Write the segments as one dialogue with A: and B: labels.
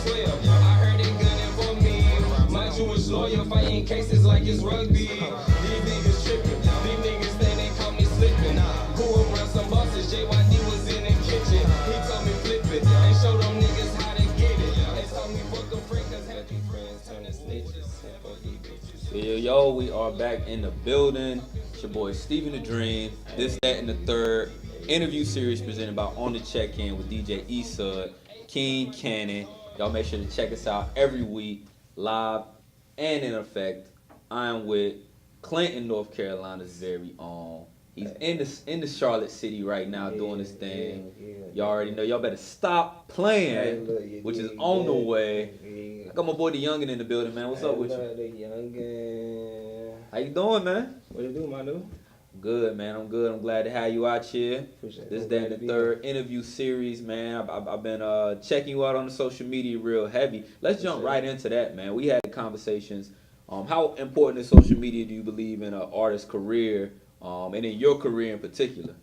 A: 12. I heard they gunning for me. My Jewish lawyer fighting cases like it's rugby. These niggas tripping. These niggas think they caught me slipping. Who around some bosses? JYD was in the kitchen. He told me flip it and show them niggas how to get it. They told me fuck them friends, cause happy friends turn to snitches.
B: Yo, we are back in the building. It's your boy Steven the Dream. This, that, and the third interview series presented by On the Check-In with DJ Esud, King Cannon. Y'all make sure to check us out every week, live and in effect. I'm with Clinton, North Carolina's very own. He's in the Charlotte City right now doing his thing. Y'all already know. Y'all better stop playing, which is on the way. I got my boy the Yungin in the building, man. What's up with you?
C: The Yungin.
B: How you doing, man?
C: What you do, my dude?
B: Good, man. I'm good. I'm glad to have you out here.
C: Appreciate
B: This
C: it.
B: day the third interview series, man. I've been checking you out on the social media real heavy. Let's jump right into that, man. We had conversations. How important is social media, do you believe, in an artist's career, and in your career in particular?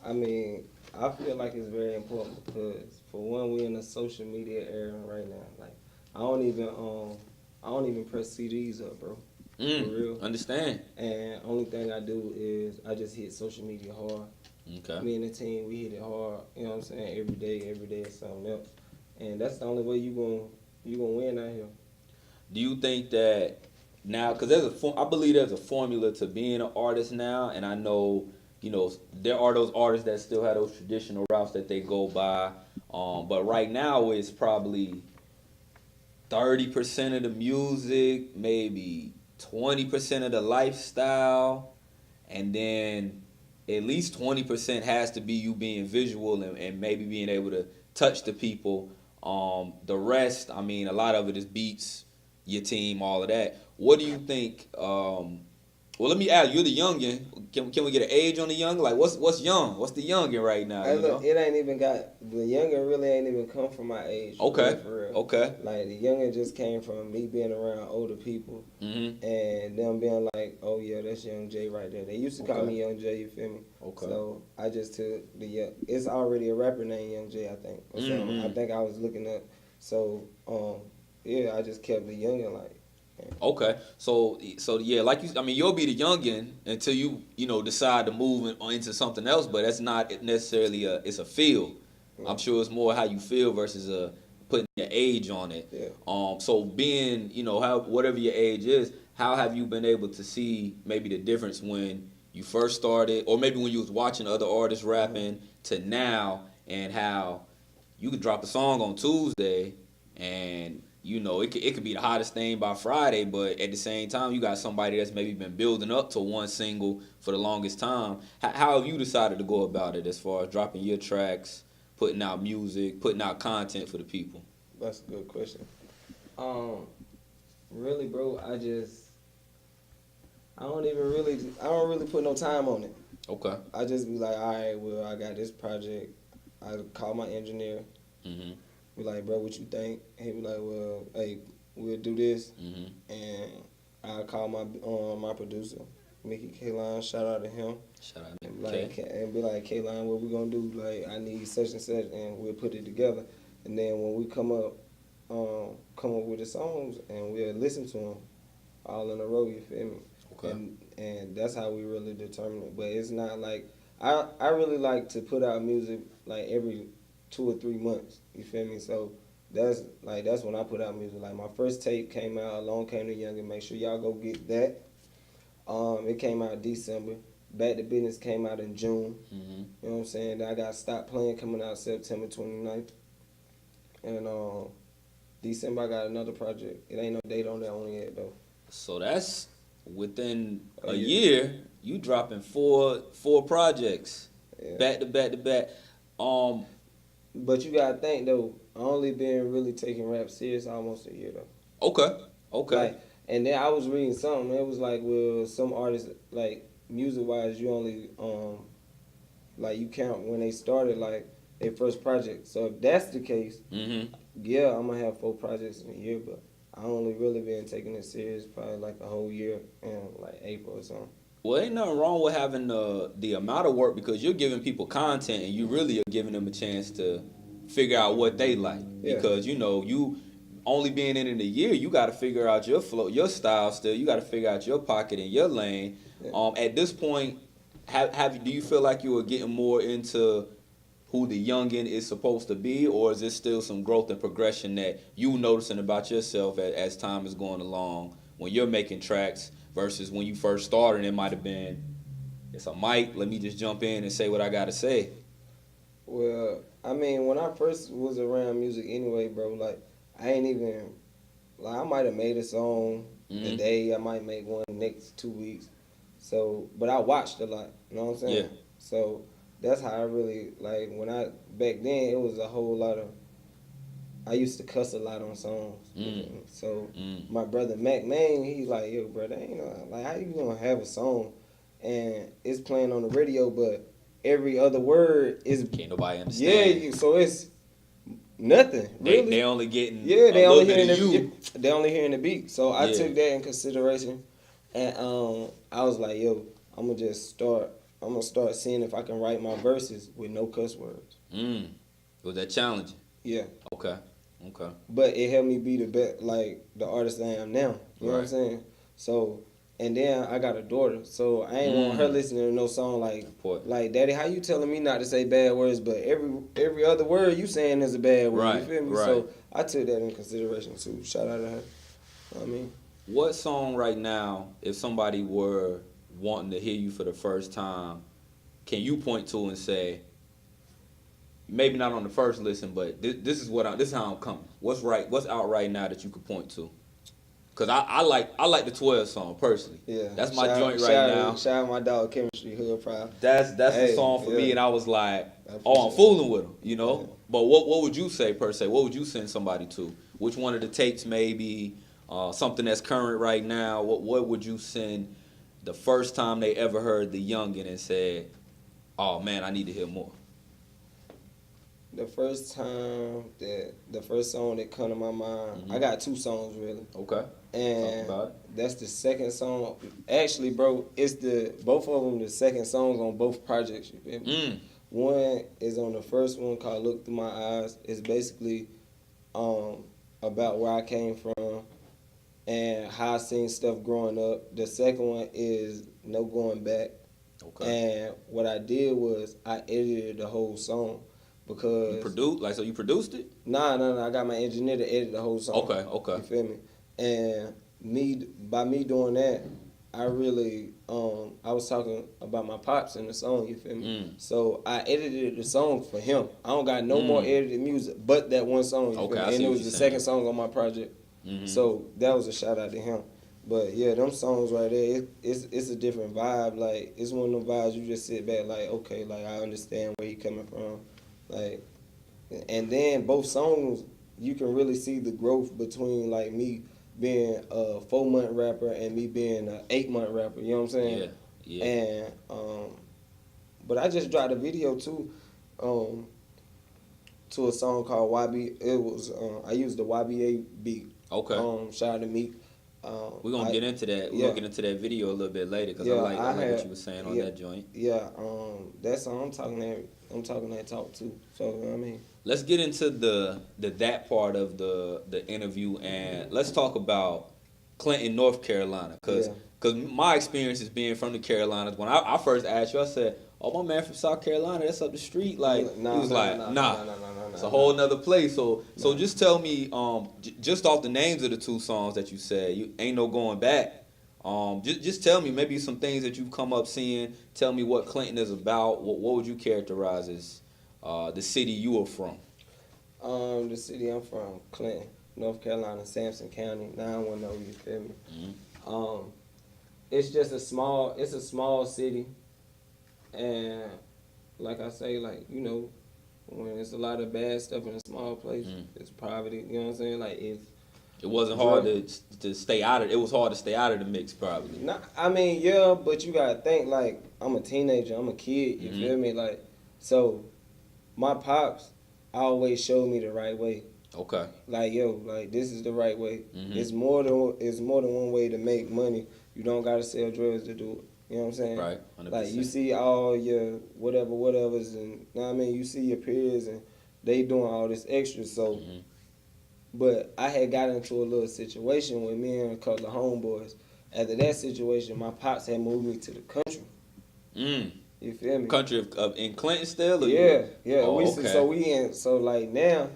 C: I mean, I feel like it's very important because, for one, we're in a social media era right now. Like, I don't even press CDs up, bro. For real.
B: Understand.
C: And only thing I do is I just hit social media hard.
B: Okay.
C: Me and the team, we hit it hard. You know what I'm saying? Every day is something else. And that's the only way you gonna win out here.
B: Do you think that now, because I believe there's a formula to being an artist now, and I know, there are those artists that still have those traditional routes that they go by, but right now it's probably 30% of the music, maybe 20% of the lifestyle, and then at least 20% has to be you being visual and maybe being able to touch the people. The rest, I mean, a lot of it is beats, your team, all of that. What do you think? Well, let me ask, you're the youngin. Can we get an age on the young? Like, what's young? What's the youngin right now?
C: It ain't even got, the youngin really ain't even come from my age.
B: Okay.
C: For real.
B: Okay.
C: Like, the youngin just came from me being around older people, and them being like, oh yeah, that's Young J right there. They used to call me Young J, you feel me?
B: Okay.
C: So I just took it's already a rapper named Young J, I think. Or something. I think I was looking up. So, yeah, I just kept the youngin like.
B: Okay, so yeah, like you'll be the youngin until you decide to move into something else, but that's not necessarily it's a feel. Yeah. I'm sure it's more how you feel versus putting your age on it.
C: Yeah.
B: So being whatever your age is, how have you been able to see maybe the difference when you first started, or maybe when you was watching other artists rapping to now, and how you could drop a song on Tuesday and it could be the hottest thing by Friday, but at the same time, you got somebody that's maybe been building up to one single for the longest time. How have you decided to go about it as far as dropping your tracks, putting out music, putting out content for the people?
C: That's a good question. Really, bro, I don't really put no time on it.
B: Okay.
C: I just be like, all right, well, I got this project. I call my engineer. Be like, bro, what you think? He be like, well, hey, we'll do this. And I call my producer, Mickey K-Line, shout out to him.
B: Shout out
C: to and be like, K-Line, what we gonna do? Like, I need such and such, and we'll put it together. And then when we come up with the songs, and we'll listen to them all in a row, you feel me?
B: Okay.
C: And that's how we really determine it. But it's not like, I really like to put out music like every 2 or 3 months, you feel me? So that's when I put out music. Like, my first tape came out, Alone Came the Youngin. Make sure y'all go get that. It came out December. Back to Business came out in June. You know what I'm saying? Then I got Stop Playing coming out September 29th. And December I got another project. It ain't no date on that one yet though.
B: So that's within a year, you dropping four projects, back to back to back.
C: But you gotta think though, I only been really taking rap serious almost a year though.
B: Okay.
C: Like, and then I was reading something. It was like, well, some artists, like, music wise, you only like, you count when they started like their first project. So if that's the case, yeah, I'm gonna have 4 projects in a year. But I only really been taking it serious probably like a whole year in like April or something.
B: Well, ain't nothing wrong with having the amount of work, because you're giving people content and you really are giving them a chance to figure out what they like.
C: Yeah.
B: Because, you know, you only being in a year, you got to figure out your flow, your style still. You got to figure out your pocket and your lane.
C: Yeah.
B: At this point, do you feel like you are getting more into who the youngin is supposed to be, or is there still some growth and progression that you noticing about yourself as time is going along when you're making tracks versus when you first started? It might have been, it's a mic, let me just jump in and say what I gotta say.
C: Well, I mean, when I first was around music anyway, bro, like, I ain't even, like, I might have made a song a day, I might make one next 2 weeks. So, but I watched a lot, you know what I'm saying?
B: Yeah.
C: So, that's how I really, like, back then, it was a whole lot of, I used to cuss a lot on songs. So, my brother Mac, man, he like, yo, bro, ain't no, like, how you gonna have a song and it's playing on the radio, but every other word is...
B: Can't nobody understand.
C: Yeah, so it's nothing, really.
B: They only getting
C: they
B: a
C: only
B: little bit of
C: hearing
B: you.
C: they only hearing the beat. So I
B: Yeah.
C: took that in consideration, and I was like, yo, I'm gonna start seeing if I can write my verses with no cuss words.
B: Was that challenging?
C: Yeah.
B: Okay.
C: But it helped me be the best, like the artist I am now. You know what I'm saying? So, and then I got a daughter, so I ain't want her listening to no song like Daddy, how you telling me not to say bad words, but every other word you saying is a bad word. You feel me?
B: Right.
C: So I took that in consideration too. Shout out to her. You know what I mean?
B: What song right now, if somebody were wanting to hear you for the first time, can you point to and say, maybe not on the first listen, but this is how I'm coming. What's out right now that you could point to? Cause I like the 12 song personally.
C: Yeah,
B: that's my joint right now.
C: Shout out my dog Chemistry, Hood Proud.
B: That's the song for me, and I was like, I'm fooling with him, you know. Yeah. But what would you say per se? What would you send somebody to? Which one of the tapes maybe? Something that's current right now. What would you send the first time they ever heard the Yungin and said, "Oh man, I need to hear more"?
C: The first song that come to my mind, I got 2 songs really.
B: Okay.
C: And that's the second song. Actually, bro, it's both of them the second songs on both projects. You feel me? One is on the first one called "Look Through My Eyes." It's basically about where I came from and how I seen stuff growing up. The second one is "No Going Back." Okay. And what I did was I edited the whole song. Because
B: you produced it?
C: Nah. I got my engineer to edit the whole song.
B: Okay.
C: You feel me? And by me doing that, I really I was talking about my pops in the song. You feel me? So I edited the song for him. I don't got no more edited music but that one song. You feel me? And it was the second song on my project. So that was a shout out to him. But yeah, them songs right there, it's a different vibe. Like, it's one of them vibes you just sit back like, okay, like I understand where he coming from. Like, and then both songs, you can really see the growth between like me being a 4-month rapper and me being an 8-month rapper. You know what I'm saying?
B: Yeah.
C: And but I just dropped a video too, to a song called YB. It was I used the YBA beat.
B: Okay.
C: Shout out to Meek.
B: We're gonna get into that. We're gonna get into that video a little bit later because I like what you were saying on that joint.
C: Yeah. That song I'm talking that talk too. So you know what I mean.
B: Let's get into that part of the interview, and let's talk about Clinton, North Carolina, because my experience is being from the Carolinas. When I first asked you, I said, "Oh, my man from South Carolina, that's up the street." Like, he was like, "Nah, it's a whole nother place." So just tell me, just off the names of the 2 songs that you said, you ain't no going back. Just tell me maybe some things that you've come up seeing. Tell me what Clinton is about. What would you characterize as the city you are from?
C: The city I'm from, Clinton, North Carolina, Sampson County, 910. You feel me? It's just a small city, and like I say, like, you know, when there's a lot of bad stuff in a small place, it's poverty. You know what I'm saying? Like, it
B: wasn't hard to stay out of it. It was hard to stay out of the mix, probably.
C: I mean, yeah, but you gotta think, like, I'm a teenager, I'm a kid. You feel me? Like, so my pops always showed me the right way.
B: Okay.
C: Like, yo, like, this is the right way. It's more than one way to make money. You don't gotta sell drugs to do it. You know what I'm saying?
B: Right. 100%.
C: Like, you see all your whatevers, and you know what I mean, you see your peers, and they doing all this extra. So, but I had got into a little situation with me and a couple of homeboys. After that situation, my pops had moved me to the country. You feel me?
B: Country of in Clinton still? Or
C: Yeah.
B: Oh,
C: okay. So like now,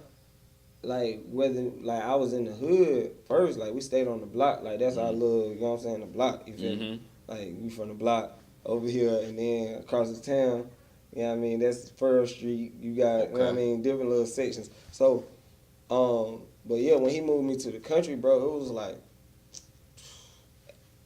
C: like whether like I was in the hood first, like we stayed on the block, like that's our little, you know what I'm saying, the block. You feel me? Like we from the block over here, and then across the town. You know what I mean? That's First Street. You got, you know what I mean, different little sections. So, but yeah, when he moved me to the country, bro, it was like,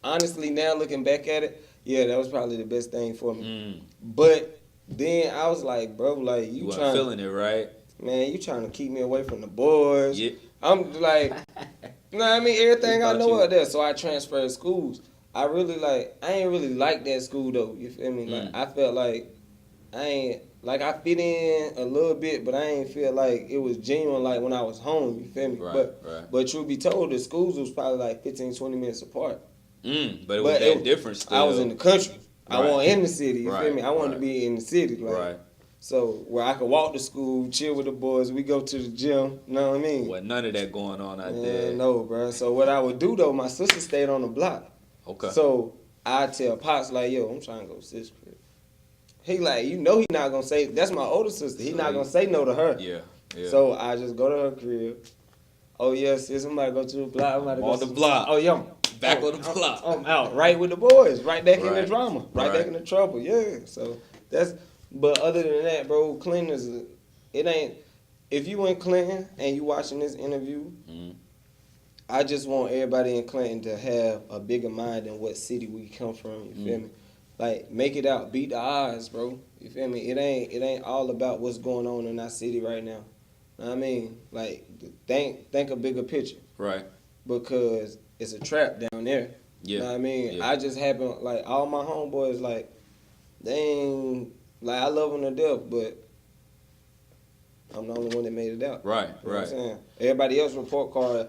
C: honestly, now looking back at it, yeah, that was probably the best thing for me. But then I was like, bro, like
B: You
C: trying,
B: weren't feeling it, right?
C: man, you trying to keep me away from the boys.
B: Yeah.
C: I'm like, you know what I mean? Everything I know
B: you-
C: out there. So I transferred schools. I ain't really like that school though. You feel me? Like I felt like I fit in a little bit, but I ain't feel like it was genuine like when I was home. You feel me? But truth be told, the schools was probably like 15, 20 minutes apart.
B: But it was that different still.
C: I was in the country. I
B: Right.
C: wasn't in the city. You
B: Right,
C: feel me? I wanted
B: right.
C: to be in the city. Like,
B: Right.
C: So where I could walk to school, chill with the boys, we go to the gym. You know what I mean?
B: Well, none of that going on out
C: Man,
B: there.
C: no, bro. So what I would do though, my sister stayed on the block.
B: Okay.
C: So I tell Pops like, yo, I'm trying to go to sis crib. He like, you know, he not gonna say. That's my older sister. He not gonna say no to her.
B: Yeah.
C: So I just go to her crib. Oh yes, sis, I'm about to go to the block. I'm about to go
B: On
C: to
B: the block.
C: Oh yeah,
B: Back on the block.
C: I'm out right with the boys, right back in the
B: Right.
C: drama, right
B: Right.
C: back in the trouble. Yeah. So that's. But other than that, bro, Clinton is. It ain't. If you in Clinton and you watching this interview, I just want everybody in Clinton to have a bigger mind than what city we come from. You feel me? Like make it out, beat the odds, bro. You feel me? It ain't all about what's going on in our city right now. Know what I mean, like think a bigger picture,
B: Right.
C: because it's a trap down there.
B: Yeah.
C: Know what I mean?
B: Yeah.
C: I just happen like all my homeboys like they ain't like I love them to death, but I'm the only one that made it out.
B: Right.
C: You know what I'm
B: Right.
C: saying? Everybody else report card,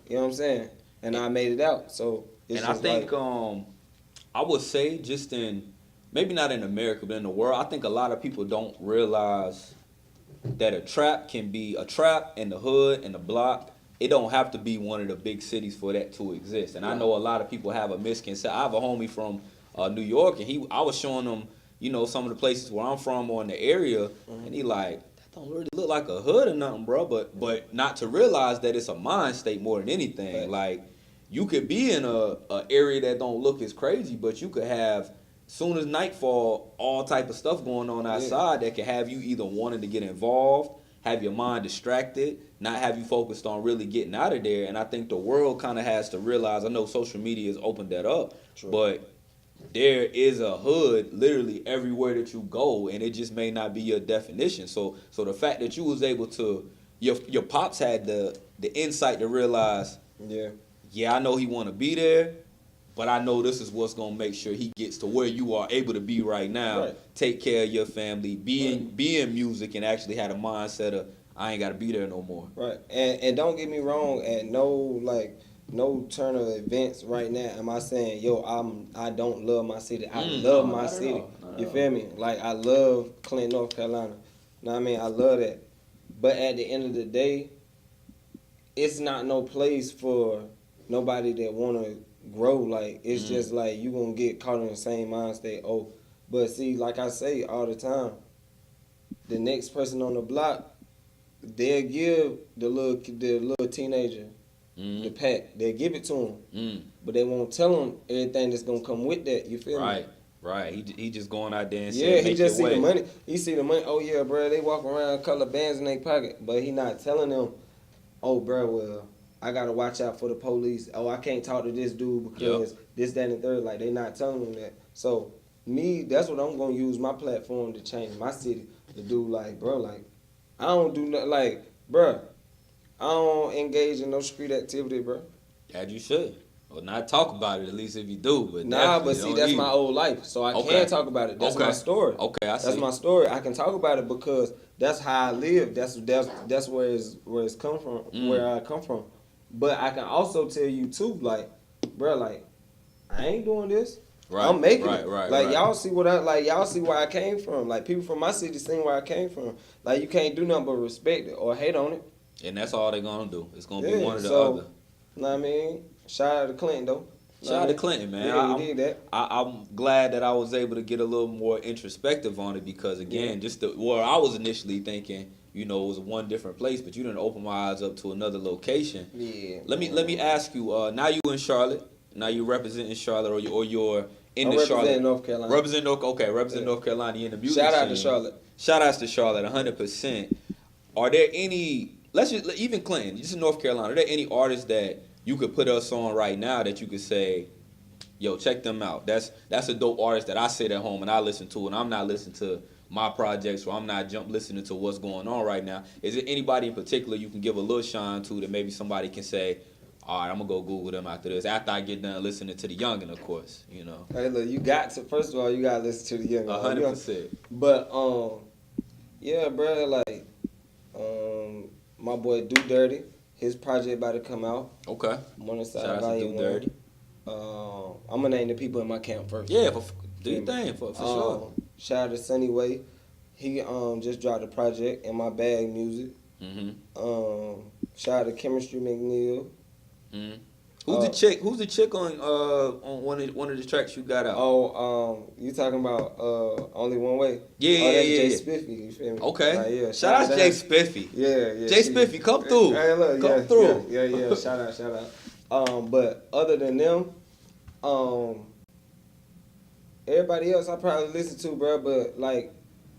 C: you know what I'm saying? And I made it out. So it's
B: And I
C: just
B: think
C: like,
B: I would say just in maybe not in America, but in the world, I think a lot of people don't realize that a trap can be a trap in the hood, in the block. It don't have to be one of the big cities for that to exist. And I know a lot of people have a misconception. I have a homie from New York, and I was showing him, you know, some of the places where I'm from or in the area, and he like, that don't really look like a hood or nothing, bro. But not to realize that it's a mind state more than anything.
C: Right.
B: Like, you could be in a area that don't look as crazy, but you could have, soon as nightfall, all type of stuff going on outside that can have you either wanting to get involved, have your mind distracted, not have you focused on really getting out of there. And I think the world kind of has to realize, I know social media has opened that up, but there is a hood literally everywhere that you go, and it just may not be your definition. So the fact that you was able to, your pops had the insight to realize, yeah, I know he want to be there, but I know this is what's going to make sure he gets to where you are able to be right now.
C: Right.
B: Take care of your family, be in music, and actually had a mindset of, I ain't got to be there no more.
C: right. And don't get me wrong, at no turn of events right now am I saying, yo, I don't love my city. I love my city. You feel me? Like, I love Clinton, North Carolina. Know what I mean? I love that. But at the end of the day, it's not no place for nobody that want to grow. Like, it's just like you going to get caught in the same mind state. Oh, but see, like I say all the time, the next person on the block, they'll give the little teenager the pack. They'll give it to him, but they won't tell him everything that's gonna come with that. You feel me?
B: Right. He just going out there and
C: Yeah,
B: saying,
C: he
B: make
C: just see
B: your way.
C: the money. He see the money. Oh yeah, bro. They walk around, color bands in their pocket, but he not telling them, oh, bro. Well, I gotta watch out for the police. Oh, I can't talk to this dude because this, that, and the third. Like, they not telling them that. So me, that's what I'm gonna use my platform to change my city. To do, like, bro, like, I don't do nothing. Like, bro, I don't engage in no street activity, bro.
B: As you should. Or not talk about it, at least if you do. But
C: Nah, but see,
B: don't
C: that's
B: need
C: my
B: it.
C: old life, so I
B: Okay.
C: can talk about it. That's
B: Okay.
C: my story.
B: Okay, I see.
C: That's my story. I can talk about it because that's how I live. That's where it's come from, where I come from. But I can also tell you too, like, bro, like, I ain't doing this.
B: Right,
C: I'm making
B: right,
C: it.
B: right,
C: Like
B: right.
C: y'all see what I like. Y'all see where I came from. Like people from my city seen where I came from. Like you can't do nothing but respect it or hate on it.
B: And that's all they're gonna do. It's gonna be
C: Yeah.
B: one or the
C: So,
B: other.
C: know what I mean, shout out to Clinton though. Know
B: Shout
C: what
B: out
C: I
B: to
C: mean?
B: Clinton, man.
C: Yeah, he did that.
B: I'm glad that I was able to get a little more introspective on it because again, where I was initially thinking, it was one different place, but you didn't open my eyes up to another location.
C: Yeah.
B: Let me ask you. Now you in Charlotte. Now you representing Charlotte, or you're in
C: I'm
B: the
C: representing
B: Charlotte.
C: North Carolina.
B: Representing
C: Yeah.
B: North Carolina. You in the music
C: Shout out to
B: scene.
C: Charlotte.
B: Shout outs to Charlotte, 100%. Are there any? Let's just even Clinton, just in North Carolina. Are there any artists that you could put us on right now that you could say, yo, check them out. That's a dope artist that I sit at home and I listen to, and I'm not listening to my projects or I'm not listening to what's going on right now. Is there anybody in particular you can give a little shine to that maybe somebody can say, all right, I'm gonna go Google them after this. After I get done listening to the Yungin, of course,
C: Hey, look, you got to. First of all, you gotta listen to the young.
B: 100%.
C: But yeah, bro, like my boy Do Dirty, his project about to come out.
B: Okay.
C: I'm on the side
B: Shout out to
C: volume
B: Do
C: 1.
B: Dirty.
C: I'm gonna name the people in my camp first.
B: Yeah, do your thing for sure.
C: Shout out to Sunny Way. He just dropped a project in my bag music.
B: Mm-hmm.
C: Shout out to Chemistry McNeil.
B: Mm-hmm. Who's the chick? Who's the chick on one of the tracks you got out?
C: You talking about Only One Way?
B: Yeah,
C: that's
B: yeah.
C: Jay Spiffy. You feel me?
B: Okay.
C: Yeah.
B: Shout out to Jay Spiffy.
C: Yeah.
B: Jay Spiffy, come through.
C: Hey, look,
B: come through.
C: Yeah. Shout out. But other than them, everybody else I probably listen to, bro. But like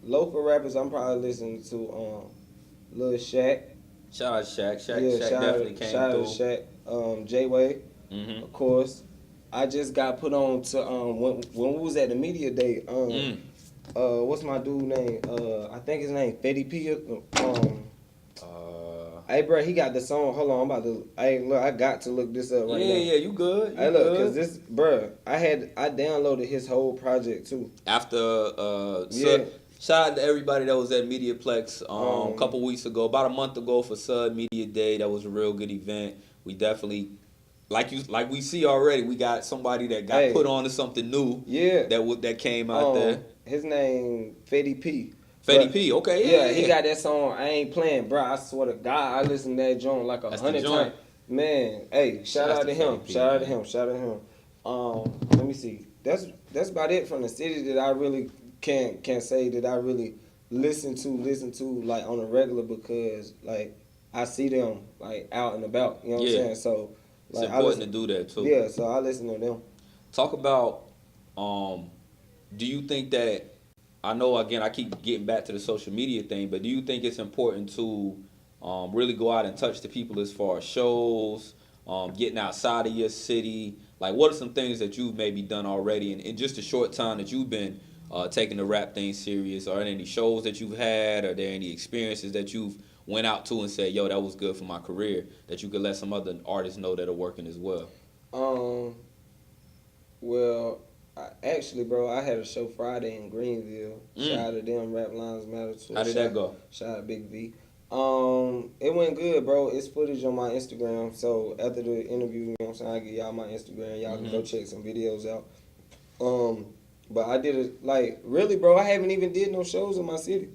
C: local rappers, I'm probably listening to Lil Shaq.
B: Shout out to Shaq. Shaq
C: Shout
B: definitely came
C: out
B: through.
C: to Shaq. J-Way,
B: Mm-hmm.
C: of course. I just got put on to when we was at the media day. What's my dude name? I think his name Fetty P. Hey, bro, he got the song. Hold on, I'm about to. Hey, look, I got to look this up right now.
B: Yeah, you good.
C: Hey, look, cause this, bro, I downloaded his whole project too.
B: After,
C: Yeah.
B: shout out to everybody that was at Mediaplex a couple weeks ago, about a month ago for Sud Media Day. That was a real good event. We definitely, like we see already, we got somebody that got put on to something new.
C: Yeah.
B: That came out there.
C: His name Fetty P.
B: Fetty P, okay, yeah.
C: He got that song. I ain't playing, bro. I swear to God, I listened to that joint like 100 times. Man, hey, shout out to him. Shout out to him. Let me see. That's about it from the city that I really can say that I really listen to like on a regular because like I see them like out and about. You know what I'm saying? So
B: it's
C: like,
B: important to do that too.
C: Yeah, so I listen to them.
B: Talk about. Do you think that? I know, again, I keep getting back to the social media thing, but do you think it's important to really go out and touch the people as far as shows, getting outside of your city? Like, what are some things that you've maybe done already in just a short time that you've been taking the rap thing serious? Are there any shows that you've had? Are there any experiences that you've went out to and said, yo, that was good for my career, that you could let some other artists know that are working as well?
C: Well, actually, bro, I had a show Friday in Greenville. Shout out to them, Rap Lines Matter.
B: How did that go?
C: Shout out Big V. It went good, bro. It's footage on my Instagram. So after the interview, you know what I'm saying, I give y'all my Instagram. Y'all can go check some videos out. But I did it like really, bro. I haven't even did no shows in my city.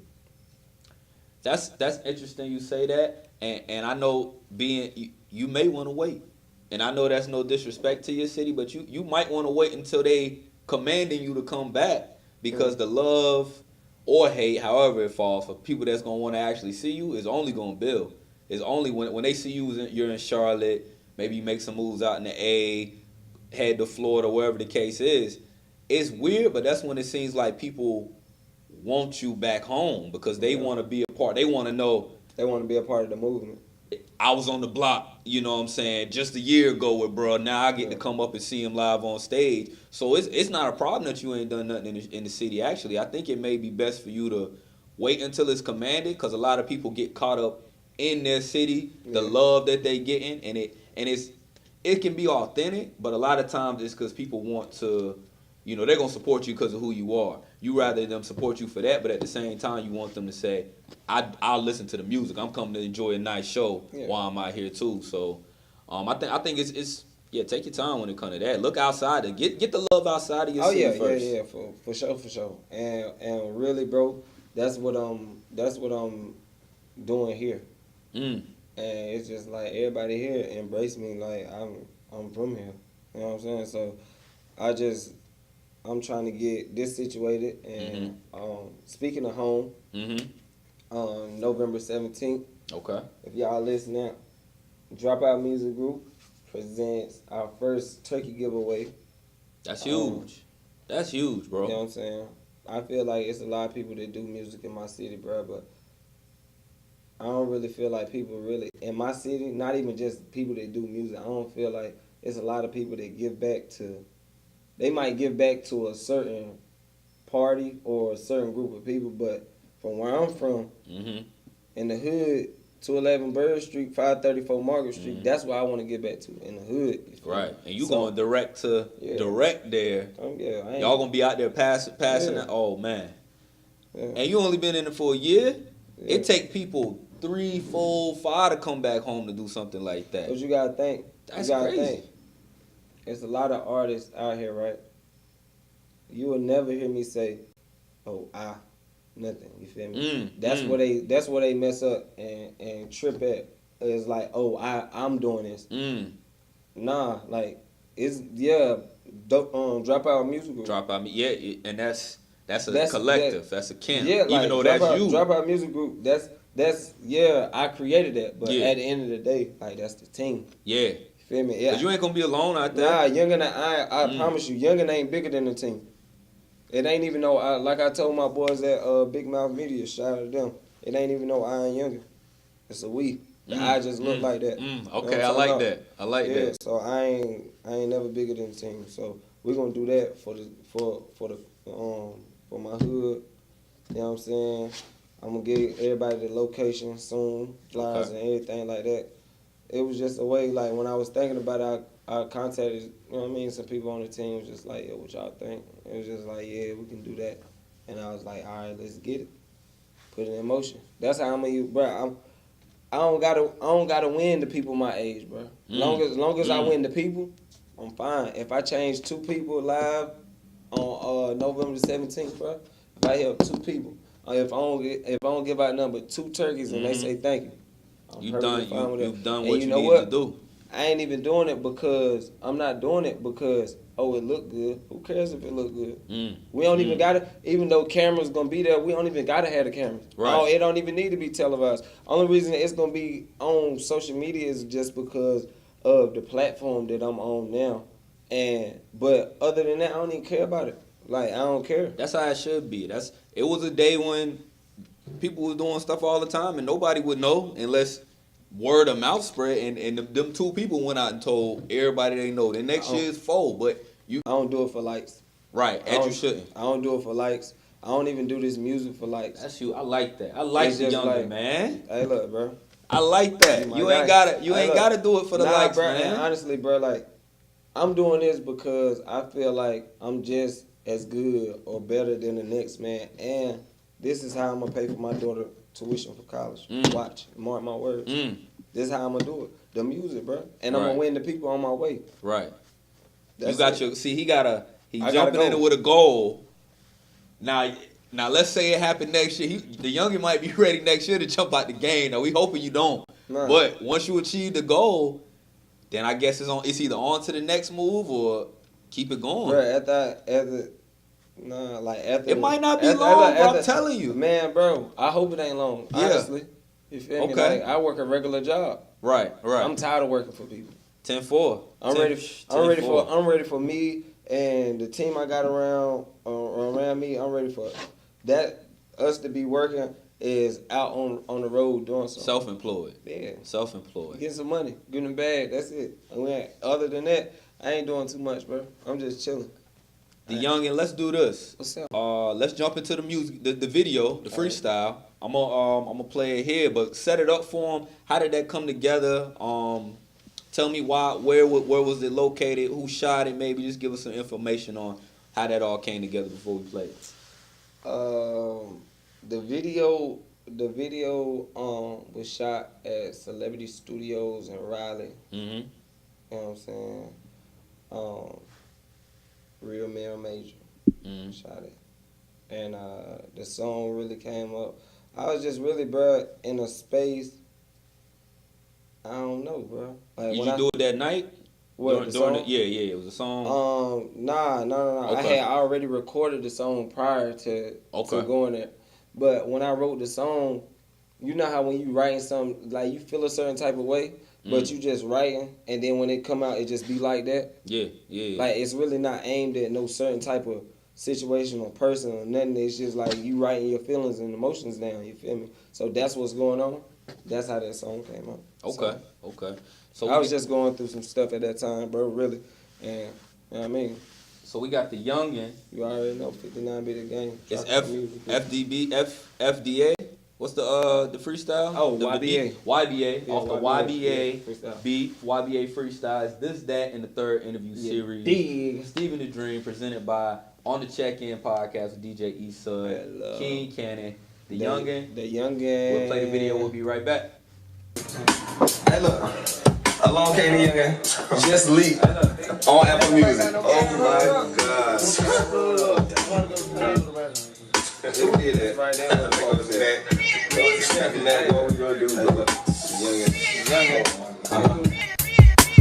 B: That's interesting you say that, and I know you may want to wait, and I know that's no disrespect to your city, but you might want to wait until they commanding you to come back because the love or hate, however it falls, for people that's gonna want to actually see you is only gonna build. It's only when they see you're in Charlotte, maybe you make some moves out in the A, head to Florida, wherever the case is. It's weird, but that's when it seems like people want you back home because they want to be a part. They want to know.
C: They want to be a part of the movement.
B: I was on the block, you know what I'm saying, just a year ago with bro. Now I get to come up and see him live on stage. So it's not a problem that you ain't done nothing in the city. Actually, I think it may be best for you to wait until it's commanded because a lot of people get caught up in their city, the love that they getting, and it can be authentic, but a lot of times it's because people want to. You know, they're going to support you because of who you are. You rather them support you for that, but at the same time, you want them to say, I'll listen to the music. I'm coming to enjoy a nice show while I'm out here, too. So, I think it's Yeah, take your time when it comes to that. Look outside. Get the love outside of your
C: Oh
B: city
C: yeah,
B: first.
C: yeah, for sure. And really, bro, that's what I'm doing here.
B: Mm.
C: And it's just like everybody here embrace me like I'm from here. You know what I'm saying? So I'm trying to get this situated. And speaking of home, November 17th,
B: Okay.
C: if y'all listen out, Dropout Music Group presents our first turkey giveaway.
B: That's huge. That's huge, bro.
C: You know what I'm saying? I feel like it's a lot of people that do music in my city, bro, but I don't really feel like people really in my city, not even just people that do music. I don't feel like it's a lot of people that give back to. They might give back to a certain party or a certain group of people, but from where I'm from, in the hood, 211 Bird Street, 534 Margaret Street, that's what I want to get back to in the hood.
B: Right, and you going direct there.
C: Yeah,
B: y'all gonna be out there passing that. Oh man, and you only been in it for a year.
C: Yeah.
B: It take people 3, 4, 5 to come back home to do something like that.
C: But you gotta think.
B: That's crazy.
C: Think. There's a lot of artists out here, right? You will never hear me say, "Oh, nothing." You feel me? That's where they mess up and trip at. It's like, "Oh, I'm doing this." Nah, like it's Dropout Music Group.
B: And that's a collective. That's a camp.
C: Yeah,
B: even though that's you.
C: Dropout Music Group. That's I created that, but at the end of the day, like that's the team.
B: Yeah.
C: You feel me? Yeah.
B: Cause you ain't gonna be alone out there.
C: Nah, Yungin, I promise you, Yungin ain't bigger than the team. It ain't even no, like I told my boys at Big Mouth Media, shout out to them. It ain't even no I and Yungin. It's a we. The I just look like that.
B: Okay, I like that. I like that.
C: So I ain't never bigger than the team. So we're gonna do that for my hood. You know what I'm saying? I'm gonna get everybody the location soon, flyers and everything like that. It was just a way, like when I was thinking about it, I contacted, you know what I mean, some people on the team was just like, yo, what y'all think? It was just like, yeah, we can do that. And I was like, all right, let's get it. Put it in motion. That's how I'm gonna use, bro. I don't gotta win the people my age, bro. Long as I win the people, I'm fine. If I change 2 people live on November the 17th, bro, if I help 2 people, if I don't give out nothing but 2 turkeys and they say thank you,
B: you've done what you
C: know
B: need
C: what?
B: to do.
C: I ain't even doing it because I'm not doing it because it look good. Who cares if it look good? We don't even gotta, even though cameras gonna be there, we don't even gotta have the cameras.
B: Right.
C: It don't even need to be televised. Only reason it's gonna be on social media is just because of the platform that I'm on now. But other than that, I don't even care about it. Like I don't care.
B: That's how it should be. It was a day when people was doing stuff all the time and nobody would know unless word of mouth spread and them 2 people went out and told everybody they know. The next year is 4, but
C: I don't do it for likes.
B: Right, and you shouldn't.
C: I don't do it for likes. I don't even do this music for likes.
B: That's you. I like that. I like the Yungin, man.
C: Hey, look, bro.
B: I like that. You ain't gotta do it for the likes,
C: bro,
B: man.
C: And honestly, bro, like I'm doing this because I feel like I'm just as good or better than the next man, and this is how I'm gonna pay for my daughter tuition for college. Watch, mark my words. This is how I'm gonna do it. The music, bro, and I'm gonna win the people on my way.
B: Right.
C: That's
B: you got
C: it.
B: he's jumping in it with a goal. Now let's say it happened next year. The Yungin might be ready next year to jump out the game. Now we hoping you don't. Nah. But once you achieve the goal, then I guess it's either on to the next move or keep it going.
C: Bro,
B: it might not be long, bro. I'm telling you,
C: man, bro. I hope it ain't long. Honestly, you feel me? Like I work a regular job.
B: Right.
C: I'm tired of working for people.
B: 10-4.
C: I'm ready for me and the team I got around me. I'm ready for that. Us to be working is out on the road doing something.
B: Self-employed.
C: Yeah.
B: Self-employed.
C: Getting some money, getting a bag. That's it. Other than that, I ain't doing too much, bro. I'm just chilling.
B: The Yungin, let's do this.
C: What's up?
B: Let's jump into the music, the video, the freestyle. I'm gonna play it here, but set it up for him. How did that come together? Tell me where was it located? Who shot it? Maybe just give us some information on how that all came together before we play it.
C: The video was shot at Celebrity Studios in Raleigh.
B: Mm-hmm.
C: You know what I'm saying? um, Real Male Major.
B: Mm.
C: Shot it. And the song really came up. I was just really, bro, in a space. I don't know, bro. Like
B: Did
C: when
B: you
C: I
B: do it that night?
C: what the
B: During
C: song?
B: yeah, it was a song.
C: Nah. I
B: Okay.
C: had already recorded the song prior to going there. But when I wrote the song, you know how when you writing something, like you feel a certain type of way, but you just writing, and then when it come out, it just be like that.
B: Yeah.
C: Like it's really not aimed at no certain type of situation or person or nothing. It's just like you writing your feelings and emotions down. You feel me? So that's what's going on. That's how that song came out.
B: Okay. So
C: I was just going through some stuff at that time, bro. Really, and you know what I mean.
B: So we got the Yungin.
C: You already know 59 be the game.
B: It's FDA. What's the freestyle?
C: Oh,
B: the
C: YBA.
B: YBA. Off the YBA
C: freestyle.
B: beat. YBA freestyles. This, that, and the third interview series. Stephen the Dream, presented by On the Check-In podcast with DJ Eastside, King Cannon, the Yungin.
C: The Yungin.
B: We'll play the video. We'll be right back.
A: Hey, look. Along came the Yungin. Just leaked on Apple Music. Oh my God. Who did that? Right there. What we gonna do, brother? Yungin.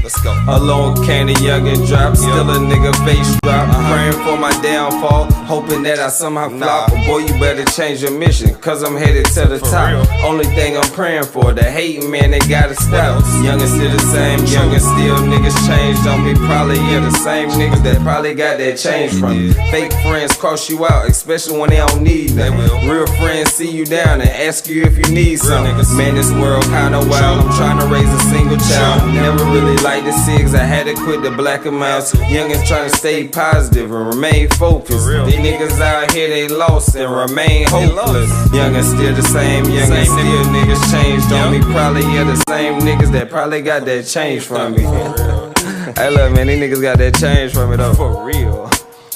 A: Let's go.
C: Alone came the Yungin drop, still a nigga face drop. Praying for my downfall, hoping that I somehow flop. But boy, you better change your mission, cause I'm headed to the top. Only thing I'm praying for, the hating man, they gotta stop. Yungin still the same, Yungin still niggas changed on me. Probably the same niggas that probably got that change from me. Fake friends cross you out, especially when they don't need them. Real friends see you down and ask you if you need something. Man, this world kinda wild, I'm trying to raise a single child. Never really liked the SIGs, I had to quit the black amounts. Youngins trying to stay positive and remain focused. These niggas out here, they lost and remain hopeless. Youngins still the same, youngins still niggas changed on me. Probably the same niggas that probably got that change from me. Hey look, man, these niggas got that change from me though. For real.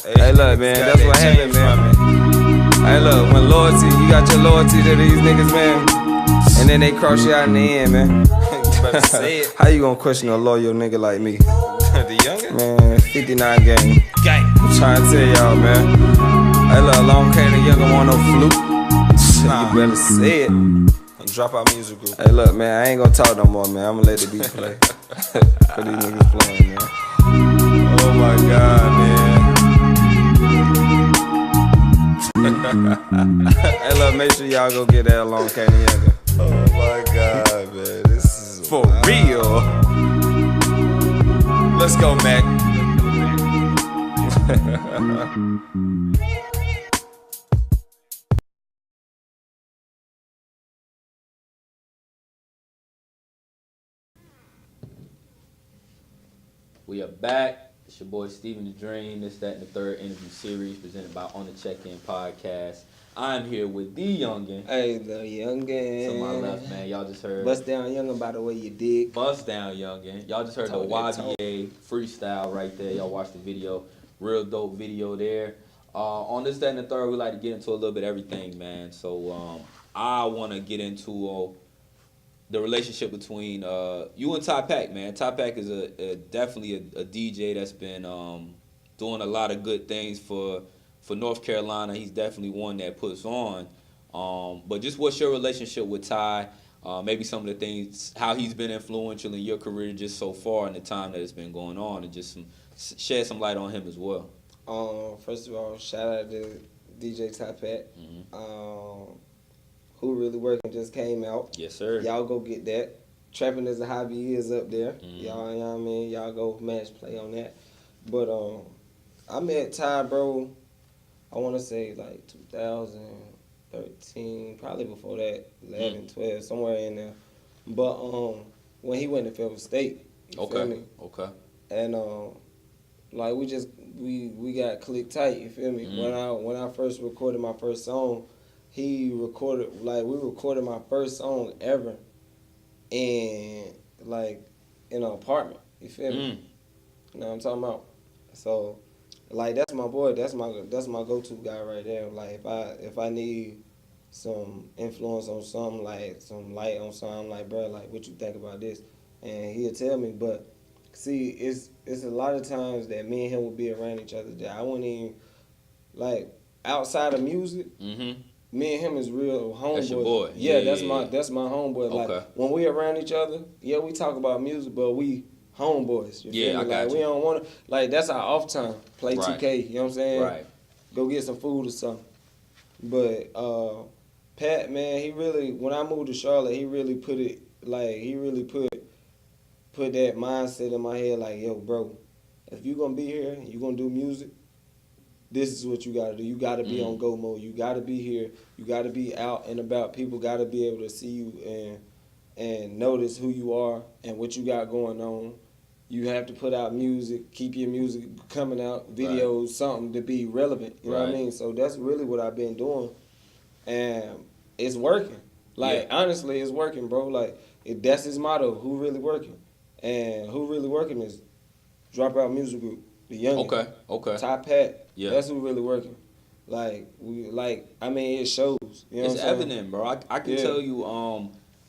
C: Hey look, man, that's what happened, man. Hey look, when loyalty, you got your loyalty to these niggas, man, and then they cross you out in the end, man. How you gonna question a loyal nigga like me?
A: The Yungin?
C: Man, 59 gang. I'm trying to tell y'all, man. Hey look, long came the Yungin, want no fluke. You better say it.
A: Drop our music group.
C: Hey look, man, I ain't gonna talk no more, man. I'm gonna let the beat play. For these niggas playing, man.
A: Oh my God, man.
C: Hey look, make sure y'all go get that long came the Yungin.
A: Oh my God, man. This is
C: For real.
A: Let's go, Mac.
B: We are back. It's your boy Stephen the Dream. This, that, and the third interview series presented by On the Check-In podcast. I'm here with the Yungin.
C: Hey, the Yungin.
B: To my left, man. Y'all just heard.
C: Bust down Yungin by the way you dig.
B: Bust down Yungin. Y'all just heard the YBA freestyle right there. Y'all watched the video. Real dope video there. On this, that, and the third, we like to get into a little bit of everything, man. So I want to get into the relationship between you and Ty Pack, man. Ty Pack is definitely a DJ that's been doing a lot of good things for North Carolina. He's definitely one that puts on. But just what's your relationship with Ty? Maybe some of the things, how he's been influential in your career just so far in the time that it's been going on, and just shed some light on him as well.
C: First of all, shout out to DJ Ty Pack. Who Really Working just came out.
B: Yes, sir.
C: Y'all go get that. Trapping as a Hobby is up there. Y'all, you know what I mean? Y'all go match play on that. But I met Ty, bro, I want to say like 2013, probably before that, 11, 12, somewhere in there. But when he went to Federal State, you feel me?
B: Okay.
C: And like we got click tight, you feel me? When I first recorded my first song, we recorded my first song ever in an apartment, you feel me? You know what I'm talking about? So like that's my boy, that's my go-to guy right there. Like if I need some influence on something, like some light on something, like bro, like what you think about this? And he'll tell me, but See, it's a lot of times that me and him would be around each other that I wouldn't even like outside of music.
B: Mm-hmm.
C: Me and him is real homeboys.
B: That's your boy.
C: Yeah,
B: Yeah.
C: that's my homeboy.
B: Okay.
C: Like when we around each other, yeah, we talk about music, but we homeboys. You
B: Yeah,
C: feel me?
B: I got
C: like
B: you.
C: we don't want to like that's our off time. Play
B: Right.
C: 2K. You know what I'm saying?
B: Right.
C: Go get some food or something. But Pat, man, he really when I moved to Charlotte, he really put it like he really put that mindset in my head like, yo, bro, if you gonna be here, you gonna do music. This is what you gotta do. You gotta be on go mode. You gotta be here. You gotta be out and about. People gotta be able to see you and notice who you are and what you got going on. You have to put out music, keep your music coming out, videos, something to be relevant. You know what I mean? So that's really what I've been doing, and it's working. Like honestly, it's working, bro. Like that's his motto. Who really working? And who really working is Dropout Music Group, the Yungin.
B: Okay.
C: Top Hat.
B: Yeah.
C: That's who really working. I mean, it shows. You know
B: It's
C: what I'm saying?
B: evident, bro. I can tell you,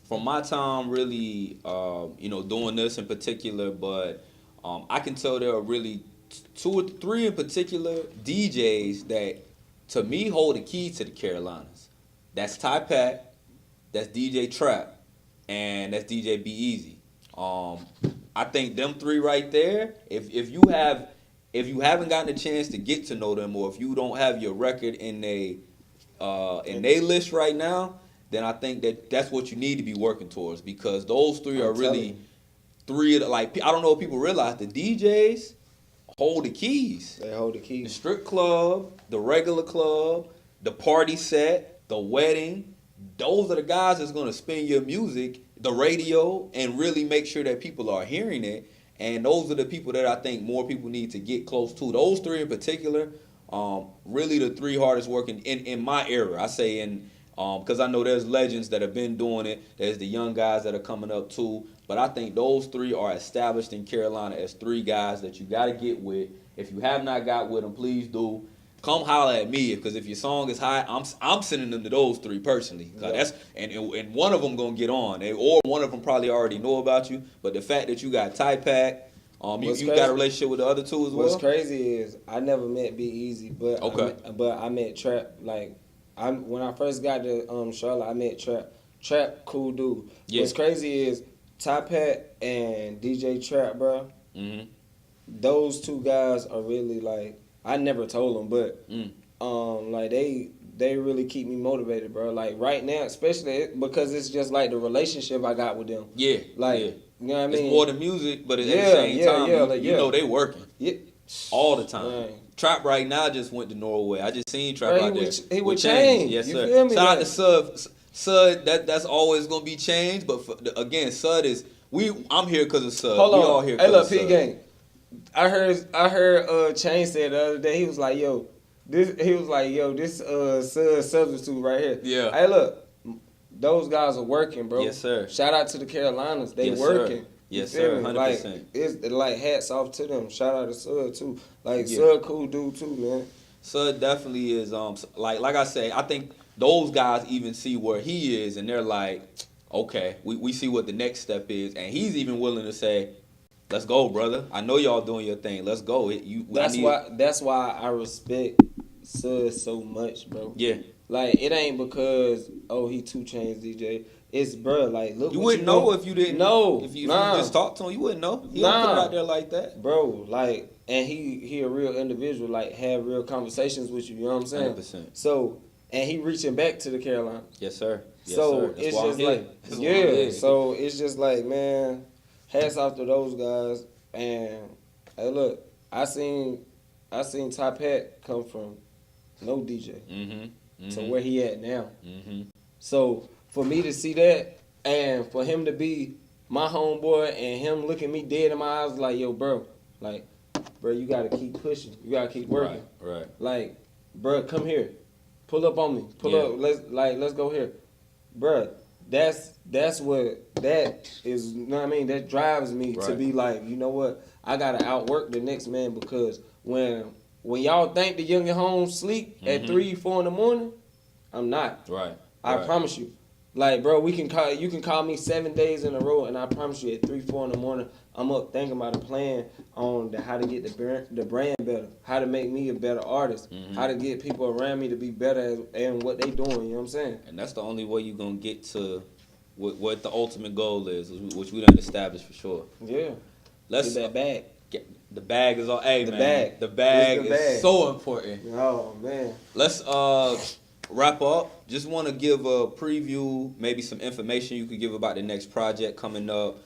B: from my time really, doing this in particular, but I can tell there are really two or three in particular DJs that, to me, hold the keys to the Carolinas. That's Ty Pat, that's DJ Trap, and that's DJ Be Easy. I think them three right there, if you haven't gotten a chance to get to know them, or if you don't have your record in they list right now, then I think that's what you need to be working towards, because those three are really three of the, like, I don't know if people realize the DJs hold the keys.
C: They hold the
B: The
C: keys.
B: strip club, the regular club, the party set, the wedding. Those are the guys that's gonna spin your music, the radio, and really make sure that people are hearing it. And those are the people that I think more people need to get close to. Those three in particular, really the three hardest working in my era. I say because I know there's legends that have been doing it. There's the young guys that are coming up too. But I think those three are established in Carolina as three guys that you got to get with. If you have not got with them, please do. Come holler at me, because if your song is high, I'm sending them to those three personally. That's and one of them gonna get on, or one of them probably already know about you. But the fact that you got Ty Pack, you got a relationship with the other two as well.
C: What's crazy is I never met Be Easy, but I met Trap. Like when I first got to Charlotte, I met Trap. Trap, cool dude.
B: Yeah.
C: What's crazy is Ty Pat and DJ Trap, bro.
B: Mm-hmm.
C: Those two guys are really like. I never told them, but like they really keep me motivated, bro. Like right now, especially because it's just like the relationship I got with them.
B: Yeah,
C: like
B: yeah.
C: You know what I mean?
B: It's more than music, but at the same time, you know they working all the time.
C: Man.
B: Trap right now just went to Norway. I just seen Trap out there.
C: He would change.
B: Yes,
C: you
B: sir.
C: Feel me?
B: Shout out to Sud. Sud, that's always gonna be changed. But again, Sud is I'm here because of Sud.
C: Hold on.
B: We all here.
C: Hey, look,
B: P
C: P Gang. I heard Chain said the other day, he was like, this substitute right here.
B: Yeah.
C: Hey, look, those guys are working, bro.
B: Yes, sir.
C: Shout out to the Carolinas. They working.
B: Sir. Yes,
C: You feel
B: sir.
C: me?
B: 100%.
C: Like, it's like hats off to them. Shout out to Sud too. Like Sud cool dude too, man.
B: Sud definitely is like I say, I think those guys even see where he is and they're like, okay, we see what the next step is, and he's even willing to say, let's go, brother. I know y'all doing your thing. Let's go.
C: That's why I respect Sud so much, bro.
B: Yeah.
C: Like it ain't because he 2 Chainz DJ. It's bro, like look.
B: You wouldn't know if you didn't.
C: No,
B: if you just talked to him, you wouldn't know. He don't put it out there like that,
C: bro. Like, and he a real individual. Like, have real conversations with you. You know what I'm saying?
B: 100%.
C: So, and he reaching back to the Carolinas.
B: Yes, sir. Yes,
C: so
B: sir.
C: it's just like, So it's just like, man, hats off to those guys. And hey, look, I seen Ty Pat come from no DJ to where he at now.
B: Mm-hmm.
C: So for me to see that, and for him to be my homeboy, and him looking me dead in my eyes, like, yo, bro, you gotta keep pushing, you gotta keep working,
B: right.
C: Like, bro, come here, pull up on me, pull up, let's go here, bro. That's what that is. You know what I mean? That drives me to be like, you know what? I gotta outwork the next man, because when y'all think the young and home sleep at 3, 4 in the morning, I'm not.
B: Right.
C: I promise you. Like, bro, you can call me 7 days in a row, and I promise you, at 3, 4 in the morning, I'm up thinking about a plan on how to get the brand better, how to make me a better artist, how to get people around me to be better at what they doing. You know what I'm saying?
B: And that's the only way you're gonna get to what the ultimate goal is, which we done established for sure.
C: Yeah.
B: Let's
C: Get that bag.
B: the bag is all. Hey
C: The
B: man,
C: bag.
B: the bag
C: It's the
B: is
C: bag.
B: so important.
C: Oh man.
B: Let's wrap up. Just want to give a preview, maybe some information you could give about the next project coming up.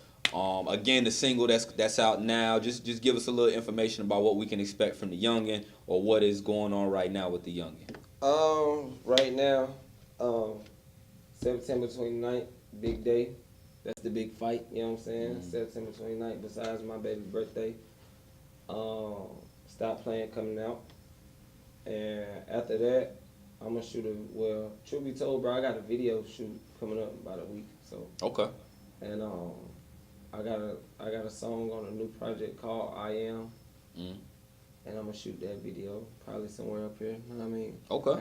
B: Again, the single that's out now. Just give us a little information about what we can expect from the Yungin or what is going on right now with the Yungin.
C: Right now, September 29th, big day. That's the big fight, you know what I'm saying? September 29th, besides my baby's birthday. Stop Playing coming out. And after that, I'm gonna shoot truth be told, bro, I got a video shoot coming up in about a week. So
B: Okay.
C: and I got a song on a new project called I Am. And I'm gonna shoot that video probably somewhere up here. You know what I mean?
B: Okay.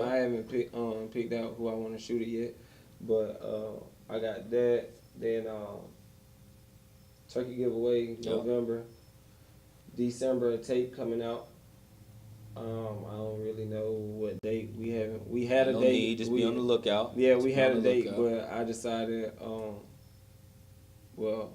C: I haven't picked out who I want to shoot it yet, but I got that. Then turkey giveaway November, December a tape coming out. I don't really know what date we haven't. We had a
B: No
C: date.
B: need, just be on the lookout.
C: Yeah,
B: Just
C: we
B: be
C: had
B: on
C: a
B: the
C: date,
B: lookout.
C: but I decided. Well,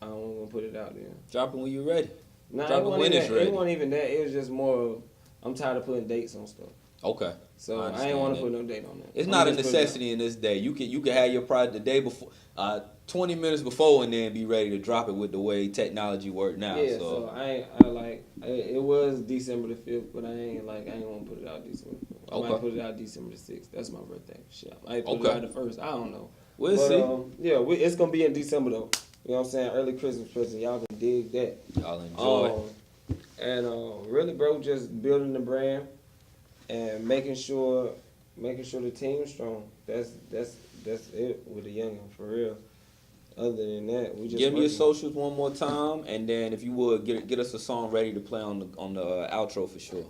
C: I don't want to put it out there.
B: Drop it when you're ready.
C: Nah,
B: Drop it when it's ready.
C: It wasn't even that. It was just more of, I'm tired of putting dates on stuff.
B: Okay.
C: So I
B: understand
C: ain't want
B: that.
C: to put no date on that.
B: It's
C: I'm
B: not a
C: just putting it out.
B: necessity in this day. You can have your project the day before, 20 minutes before, and then be ready to drop it with the way technology work now.
C: Yeah,
B: so
C: it was December the 5th, but I ain't want to put it out December the 5th. I might put it out December the 6th. That's my birthday. Shit. I might put it out the 1st. I don't know.
B: We'll see.
C: Yeah, it's going to be in December though. You know what I'm saying? Early Christmas present. Y'all can dig that.
B: Y'all enjoy.
C: And really, bro, just building the brand and making sure the team's strong. That's it with the Yungin, for real. Other than that, we just
B: Give me your
C: working.
B: socials one more time, and then if you would get us a song ready to play on the outro for sure.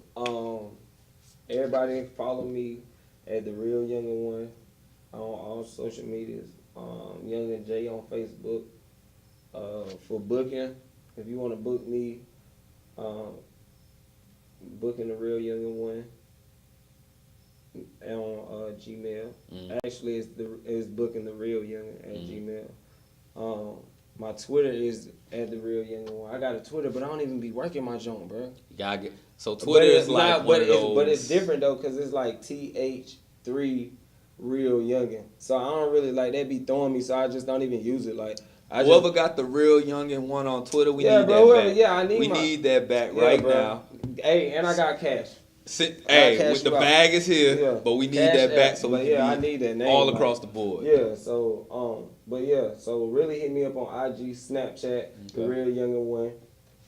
C: Everybody follow me at The Real Yungin One on all social medias. Yungin J on Facebook. For booking, if you want to book me, booking The Real Yungin One on Gmail. Actually, it's booking The Real Yungin at Gmail. My Twitter is at The Real Yungin One. I got a Twitter, but I don't even be working my junk, bro.
B: You gotta get so Twitter is like one of those.
C: But it's different though, cause it's like TH3 Real Yungin. So I don't really like that be throwing me. So I just don't even use it. Like
B: Whoever got The Real Yungin One on Twitter, we need that back.
C: Yeah, I need.
B: We need that back right now.
C: Hey, and I got cash.
B: Hey, the bag is here, but we need
C: Cash
B: that back
C: app,
B: so
C: but
B: we can
C: I
B: be
C: need that name,
B: all
C: like,
B: across the board.
C: Yeah, so so really hit me up on IG, Snapchat, The Real Yungin One,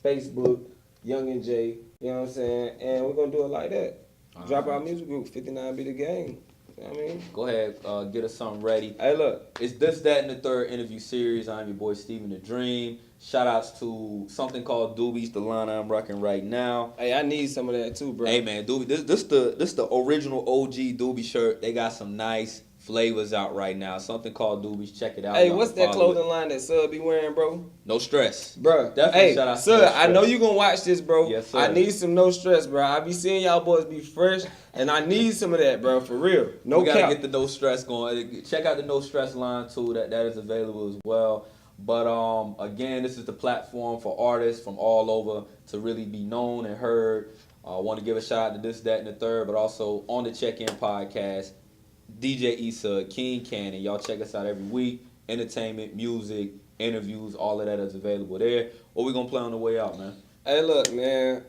C: Facebook, Yungin J. You know what I'm saying? And we're gonna do it like that. Drop our music group, 59 be the game. You know what I mean?
B: Go ahead, get us something ready.
C: Hey, look.
B: It's This, That, and the Third interview series. I'm your boy, Steven the Dream. Shout outs to something called Doobies, the line I'm rocking right now.
C: Hey, I need some of that too, bro.
B: Hey, man, Doobie, this the original OG Doobie shirt. They got some nice flavors out right now. Something called Doobies. Check it out.
C: Hey,
B: Y'all
C: what's
B: can
C: that
B: follow
C: clothing line that Sub be wearing, bro?
B: No stress.
C: Bro,
B: Definitely
C: hey,
B: shout out to
C: sir,
B: No
C: I
B: Stress.
C: know you gonna watch this, bro.
B: Yes, sir.
C: I need some No Stress, bro. I be seeing y'all boys be fresh, and I need some of that, bro, for real. No
B: We gotta
C: cap.
B: get the No Stress going. Check out the No Stress line too. That is available as well. But again, this is the platform for artists from all over to really be known and heard. I want to give a shout out to This, That, and the Third, but also on the Check-In podcast, DJ Issa, King Cannon. Y'all check us out every week. Entertainment, music, interviews, all of that is available there. What we gonna play on the way out, man?
C: Hey, look, man.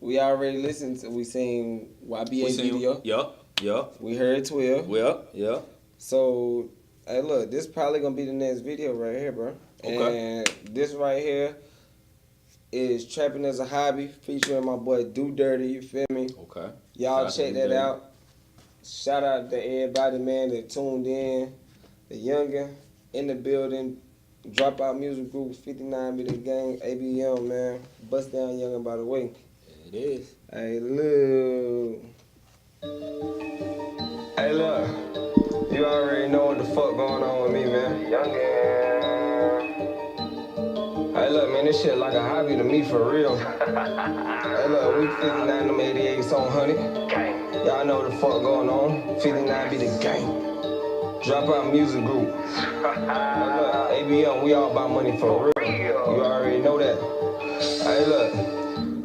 C: We already listened to. We seen YBA video.
B: Yup.
C: We heard 12.
B: Yup.
C: So, hey, look, this probably gonna be the next video right here, bro.
B: Okay.
C: And this right here is Trapping as a Hobby, featuring my boy Do Dirty. You feel me?
B: Okay.
C: Y'all
B: Shout out to
C: check
B: Do
C: that
B: Dirty.
C: out. Shout out to everybody, man, that tuned in. The Yungin in the building. Dropout Music Group, 59 be the gang, ABM, man. Bust down Yungin, by the way.
B: It is.
C: Hey, look. Hey, look, you already know what the fuck going on with me, man. Yungin. Hey, look, man, this shit like a hobby to me for real. Hey, look, we 59, them 88s on 100. Y'all know what the fuck going on. 59 be the gang. Drop out music group. Hey, look, ABM, we all about money for real. You already know that. Hey, look,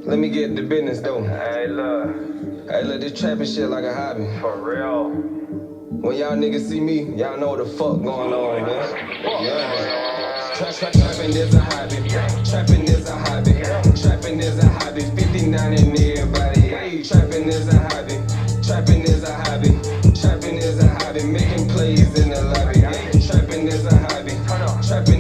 C: let me get the business though. Hey, look, this trapping shit like a hobby. For real. When y'all niggas see me, y'all know what the fuck going on, man. Yeah. Trapping is a hobby. Trapping is a hobby. Trapping is a hobby. 59 in everybody. Hey, trapping is a hobby. Trapping is a hobby. Trapping is a hobby. Making plays in the lobby. Hey, trapping is a hobby. Trapping